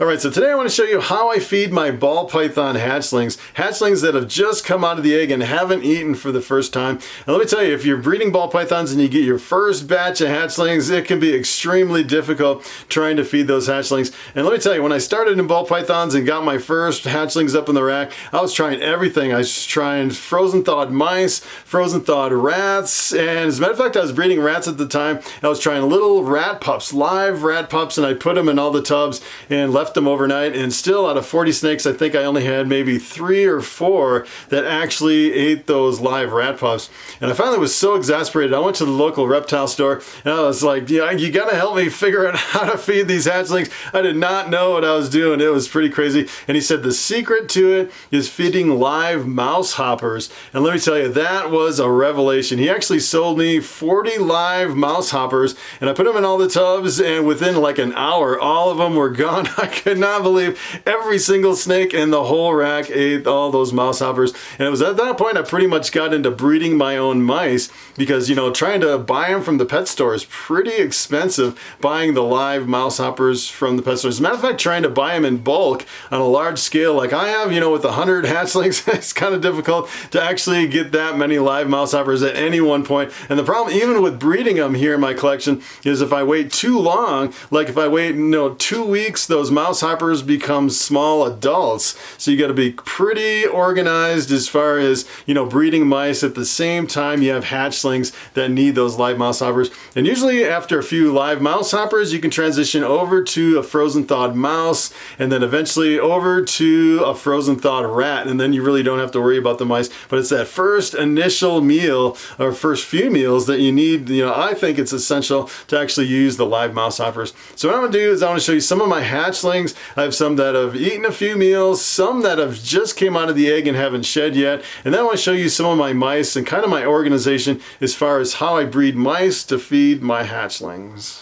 Alright, so today I want to show you how I feed my ball python hatchlings. Hatchlings that have just come out of the egg and haven't eaten for the first time. And let me tell you, if you're breeding ball pythons and you get your first batch of hatchlings, it can be extremely difficult trying to feed those hatchlings. And let me tell you, when I started in ball pythons and got my first hatchlings up in the rack, I was trying everything. I was trying frozen thawed mice, frozen thawed rats, and as a matter of fact, I was breeding rats at the time. I was trying little rat pups, live rat pups, and I put them in all the tubs and left them overnight, and still out of 40 snakes I think I only had maybe 3 or 4 that actually ate those live rat pups. And I finally was so exasperated, I went to the local reptile store and I was like, yeah, you gotta help me figure out how to feed these hatchlings. I did not know what I was doing. It was pretty crazy. And he said the secret to it is feeding live mouse hoppers. And let me tell you, that was a revelation. He actually sold me 40 live mouse hoppers and I put them in all the tubs, and within like an hour all of them were gone. I could not believe every single snake in the whole rack ate all those mouse hoppers. And it was at that point I pretty much got into breeding my own mice, because you know, trying to buy them from the pet store is pretty expensive, buying the live mouse hoppers from the pet store. As a matter of fact, trying to buy them in bulk on a large scale like I have, you know, with 100 hatchlings, it's kind of difficult to actually get that many live mouse hoppers at any one point. And the problem, even with breeding them here in my collection, is if I wait too long, like if I wait, you know, 2 weeks, those mouse hoppers become small adults. So you got to be pretty organized as far as, you know, breeding mice at the same time you have hatchlings that need those live mouse hoppers. And usually after a few live mouse hoppers, you can transition over to a frozen thawed mouse, and then eventually over to a frozen thawed rat, and then you really don't have to worry about the mice. But it's that first initial meal or first few meals that you need, you know, I think it's essential to actually use the live mouse hoppers. So what I'm gonna do is I want to show you some of my hatchlings. I have some that have eaten a few meals, some that have just came out of the egg and haven't shed yet, and then I want to show you some of my mice and kind of my organization as far as how I breed mice to feed my hatchlings.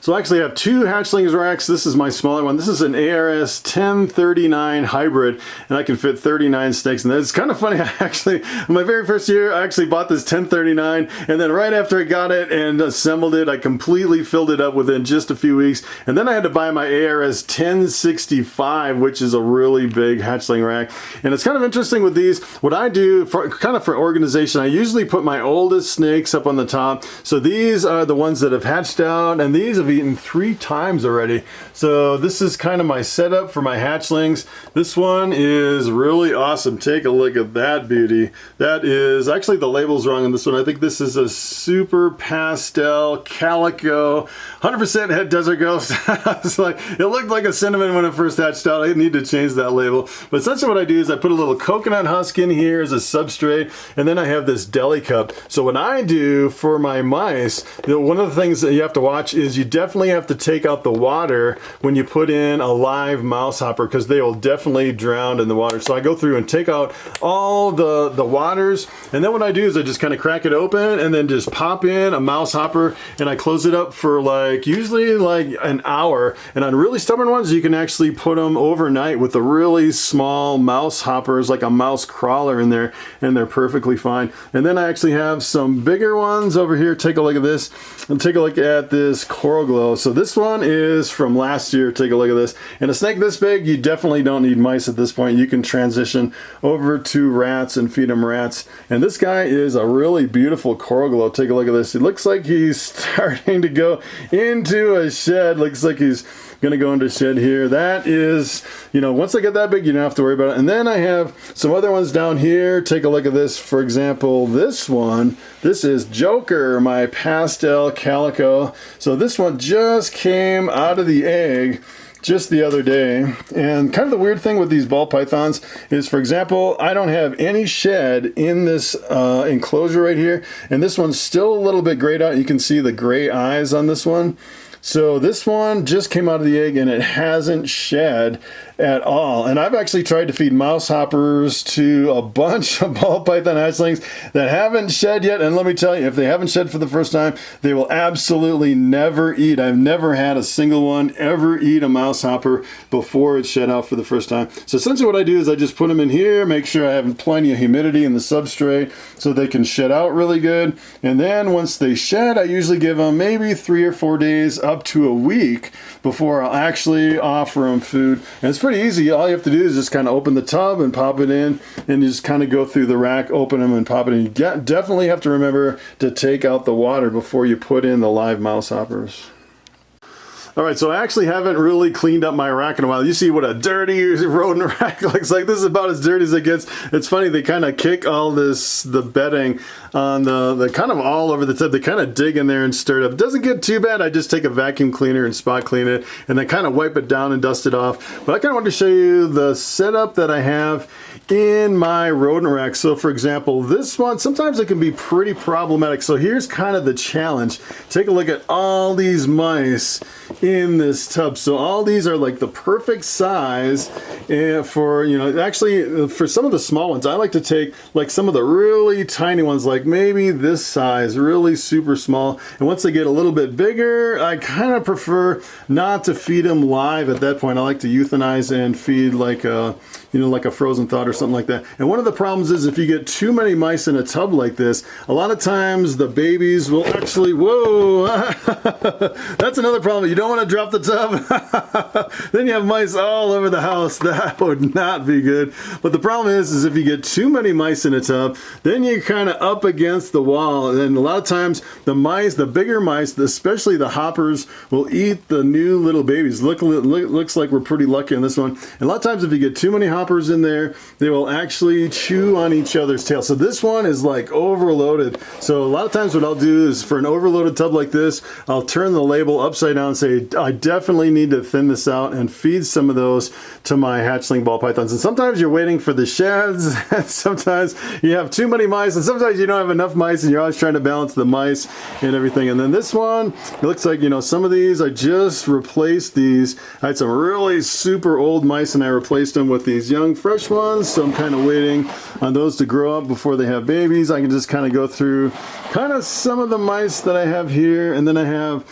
So I actually have 2 hatchlings racks. This is my smaller one. This is an ARS 1039 hybrid, and I can fit 39 snakes. And it's kind of funny, I actually, my very first year, I actually bought this 1039, and then right after I got it and assembled it, I completely filled it up within just a few weeks. And then I had to buy my ARS 1065, which is a really big hatchling rack. And it's kind of interesting with these. What I do, kind of for organization, I usually put my oldest snakes up on the top. So these are the ones that have hatched out, and these have eaten 3 times already. So this is kind of my setup for my hatchlings. This one is really awesome. Take a look at that beauty. That is, actually the label's wrong on this one. I think this is a super pastel calico, 100% het desert ghost. It's like, it looked like a cinnamon when it first hatched out. I need to change that label. But essentially what I do is I put a little coconut husk in here as a substrate, and then I have this deli cup. So what I do for my mice, you know, one of the things that you have to watch is you definitely have to take out the water when you put in a live mouse hopper, because they will definitely drown in the water. So I go through and take out all the waters, and then what I do is I just kind of crack it open and then just pop in a mouse hopper, and I close it up for like usually like an hour. And on really stubborn ones, you can actually put them overnight with the really small mouse hoppers, like a mouse crawler in there, and they're perfectly fine. And then I actually have some bigger ones over here. Take a look at this, and take a look at this coral glow. So this one is from last year. Take a look at this. And a snake this big, you definitely don't need mice at this point. You can transition over to rats and feed them rats. And this guy is a really beautiful coral glow. Take a look at this. It looks like he's starting to go into a shed. Looks like he's gonna go into shed here. That is, you know, once they get that big, you don't have to worry about it. And then I have some other ones down here. Take a look at this. For example, this one, this is Joker, my pastel calico. So this one just came out of the egg just the other day. And kind of the weird thing with these ball pythons is, for example, I don't have any shed in this enclosure right here, and this one's still a little bit grayed out. You can see the gray eyes on this one. So this one just came out of the egg and it hasn't shed at all. And I've actually tried to feed mouse hoppers to a bunch of ball python hatchlings that haven't shed yet. And let me tell you, if they haven't shed for the first time, they will absolutely never eat. I've never had a single one ever eat a mouse hopper before it shed out for the first time. So essentially what I do is I just put them in here, make sure I have plenty of humidity in the substrate so they can shed out really good. And then once they shed, I usually give them maybe 3 or 4 days up to a week before I'll actually offer them food. And it's pretty easy. All you have to do is just kind of open the tub and pop it in, and you just kind of go through the rack, open them and pop it in. You definitely have to remember to take out the water before you put in the live mouse hoppers. All right, so I actually haven't really cleaned up my rack in a while. You see what a dirty rodent rack looks like. This is about as dirty as it gets. It's funny, they kind of kick all the bedding on the kind of all over the tub. They kind of dig in there and stir it up. It doesn't get too bad. I just take a vacuum cleaner and spot clean it and then kind of wipe it down and dust it off. But I kind of wanted to show you the setup that I have in my rodent rack. So for example, this one, sometimes it can be pretty problematic. So here's kind of the challenge. Take a look at all these mice in this tub. So all these are like the perfect size for, you know, actually for some of the small ones, I like to take like some of the really tiny ones, like maybe this size, really super small. And once they get a little bit bigger, I kind of prefer not to feed them live at that point. I like to euthanize and feed like a, you know, like a frozen thawed or something like that. And one of the problems is if you get too many mice in a tub like this, a lot of times the babies will actually, whoa, that's another problem. You don't want to drop the tub. Then you have mice all over the house. That would not be good. But the problem is if you get too many mice in a tub, then you're kind of up against the wall. And then a lot of times the mice, the bigger mice, especially the hoppers, will eat the new little babies. Looks like we're pretty lucky on this one. And a lot of times if you get too many hoppers in there, they will actually chew on each other's tail. So this one is like overloaded. So a lot of times what I'll do is for an overloaded tub like this, I'll turn the label upside down and say, I definitely need to thin this out and feed some of those to my hatchling ball pythons. And sometimes you're waiting for the sheds, sometimes you have too many mice, and sometimes you don't have enough mice and you're always trying to balance the mice and everything. And then this one, it looks like, you know, some of these, I just replaced these. I had some really super old mice and I replaced them with these young fresh ones. So I'm kind of waiting on those to grow up before they have babies. I can just kind of go through kind of some of the mice that I have here, and then I have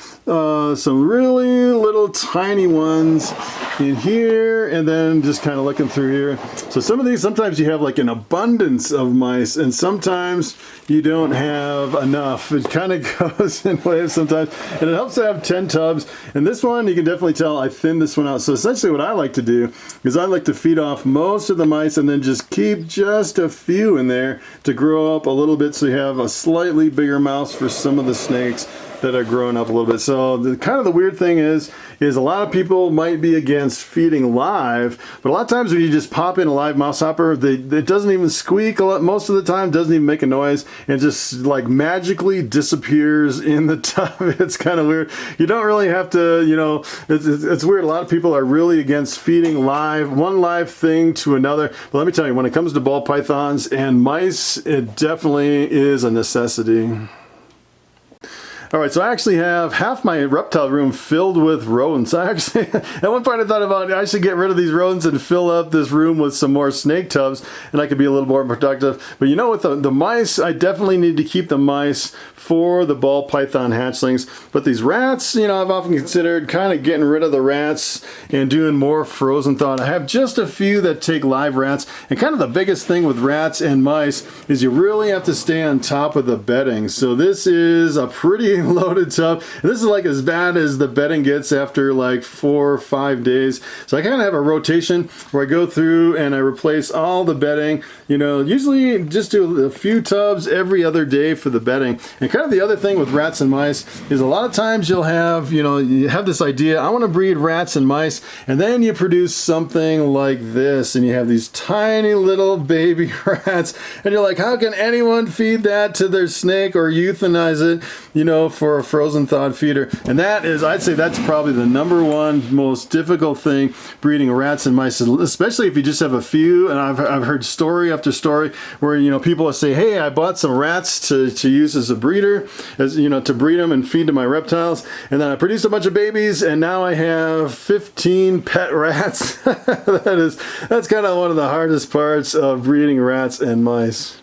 some really little tiny ones in here, and then just kind of looking through here. So some of these, sometimes you have like an abundance of mice, and sometimes you don't have enough. It kind of goes in waves sometimes, and it helps to have 10 tubs. And this one, you can definitely tell I thinned this one out. So essentially what I like to do is I like to feed off most of the mice and then just keep just a few in there to grow up a little bit, so you have a slightly bigger mouse for some of the snakes that are growing up a little bit. So the kind of the weird thing is a lot of people might be against feeding live, but a lot of times when you just pop in a live mouse hopper, it doesn't even squeak a lot, most of the time, doesn't even make a noise, and just like magically disappears in the tub. It's kind of weird. You don't really have to, you know, it's weird. A lot of people are really against feeding live, one live thing to another. But let me tell you, when it comes to ball pythons and mice, it definitely is a necessity. All right, so I actually have half my reptile room filled with rodents. I actually, at one point I thought about I should get rid of these rodents and fill up this room with some more snake tubs, and I could be a little more productive. But you know, with the mice, I definitely need to keep the mice for the ball python hatchlings. But these rats, you know, I've often considered kind of getting rid of the rats and doing more frozen thawed. I have just a few that take live rats, and kind of the biggest thing with rats and mice is you really have to stay on top of the bedding. So this is a pretty loaded tub. And this is like as bad as the bedding gets after like 4 or 5 days. So I kind of have a rotation where I go through and I replace all the bedding. You know, usually just do a few tubs every other day for the bedding. And kind of the other thing with rats and mice is a lot of times you'll have, you know, you have this idea, I want to breed rats and mice, and then you produce something like this, and you have these tiny little baby rats, and you're like, how can anyone feed that to their snake or euthanize it, you know, for a frozen thawed feeder? And that is, I'd say that's probably the #1 most difficult thing breeding rats and mice, especially if you just have a few. And I've heard story after story where, you know, people will say, hey, I bought some rats to use as a breeder, as you know, to breed them and feed to my reptiles, and then I produced a bunch of babies, and now I have 15 pet rats. That's kind of one of the hardest parts of breeding rats and mice.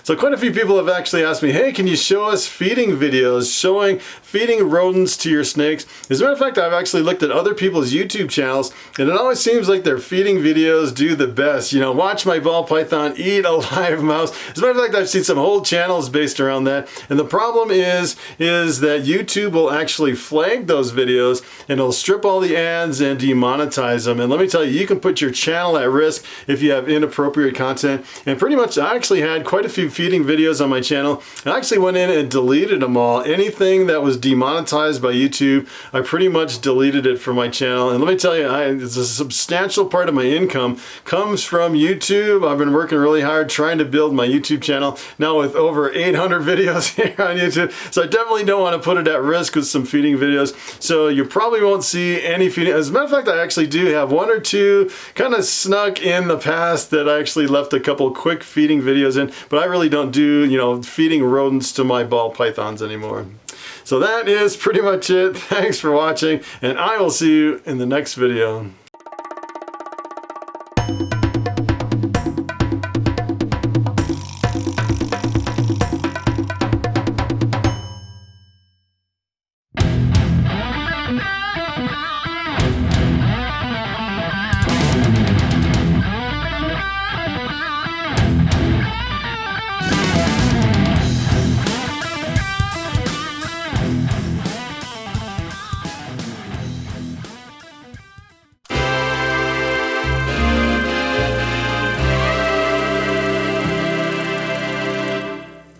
So quite a few people have actually asked me, hey, can you show us feeding videos showing feeding rodents to your snakes? As a matter of fact, I've actually looked at other people's YouTube channels, and it always seems like their feeding videos do the best. You know, watch my ball python eat a live mouse. As a matter of fact, I've seen some whole channels based around that. And the problem is that YouTube will actually flag those videos and it'll strip all the ads and demonetize them. And let me tell you, you can put your channel at risk if you have inappropriate content. And pretty much, I actually had quite a few feeding videos on my channel. I actually went in and deleted them all. Anything that was demonetized by YouTube, I pretty much deleted it from my channel. And let me tell you, it's a substantial part of my income comes from YouTube. I've been working really hard trying to build my YouTube channel now with over 800 videos here on YouTube. So I definitely don't want to put it at risk with some feeding videos. So you probably won't see any feeding. As a matter of fact, I actually do have one or two kind of snuck in the past that I actually left a couple quick feeding videos in, but I really don't do, you know, feeding rodents to my ball pythons anymore. So that is pretty much it. Thanks for watching, and I will see you in the next video.